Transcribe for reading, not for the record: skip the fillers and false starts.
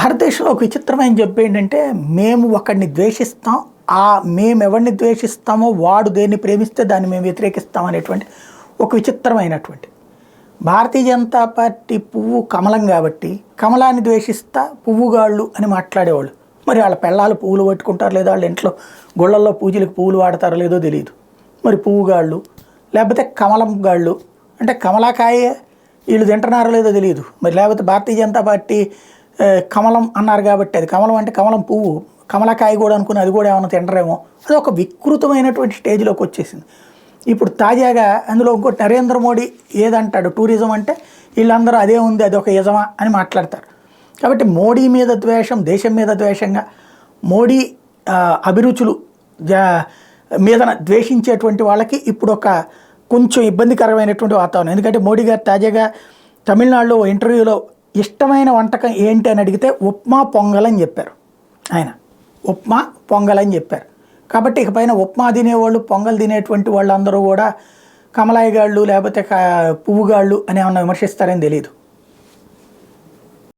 భారతదేశంలో ఒక విచిత్రమైన జబ్బు ఏంటంటే, మేము ఒకడిని ద్వేషిస్తాం. మేము ఎవరిని ద్వేషిస్తామో వాడు దేన్ని ప్రేమిస్తే దాన్ని మేము వ్యతిరేకిస్తాం అనేటువంటి ఒక విచిత్రమైనటువంటి. భారతీయ జనతా పార్టీ పువ్వు కమలం కాబట్టి కమలాన్ని ద్వేషిస్తా పువ్వుగాళ్ళు అని మాట్లాడేవాళ్ళు. మరి వాళ్ళ పెళ్ళాలు పువ్వులు పట్టుకుంటారు లేదా, వాళ్ళ ఇంట్లో గుళ్ళల్లో పూజలకు పువ్వులు వాడతారో లేదో తెలియదు. మరి పువ్వుగాళ్ళు లేకపోతే కమలం గాళ్ళు అంటే కమలాకాయ వీళ్ళు తింటున్నారో లేదో తెలియదు. మరి లేకపోతే భారతీయ జనతా పార్టీ కమలం అన్నారు కాబట్టి అది కమలం అంటే కమలం పువ్వు, కమలకాయ కూడా అనుకుని అది కూడా ఏమైనా తినరేమో. అది ఒక వికృతమైనటువంటి స్టేజ్లోకి వచ్చేసింది. ఇప్పుడు తాజాగా అందులో ఇంకోటి నరేంద్ర మోడీ ఏదంటాడు, టూరిజం అంటే వీళ్ళందరూ అదే ఉంది, అది ఒక యజమా అని మాట్లాడతారు. కాబట్టి మోడీ మీద ద్వేషం, దేశం మీద ద్వేషంగా మోడీ అభిరుచులు మీద ద్వేషించేటువంటి వాళ్ళకి ఇప్పుడు ఒక కొంచెం ఇబ్బందికరమైనటువంటి వాతావరణం. ఎందుకంటే మోడీ గారు తాజాగా తమిళనాడులో ఇంటర్వ్యూలో ఇష్టమైన వంటకం ఏంటి అని అడిగితే ఉప్మా పొంగల్ అని చెప్పారు. ఆయన ఉప్మా పొంగల్ అని చెప్పారు. కాబట్టి ఇకపైన ఉప్మా తినేవాళ్ళు, పొంగల్ తినేటువంటి వాళ్ళందరూ కూడా కమలాయిగాళ్ళు లేకపోతే పువ్వుగాళ్ళు అని ఏమన్నా విమర్శిస్తారని తెలియదు.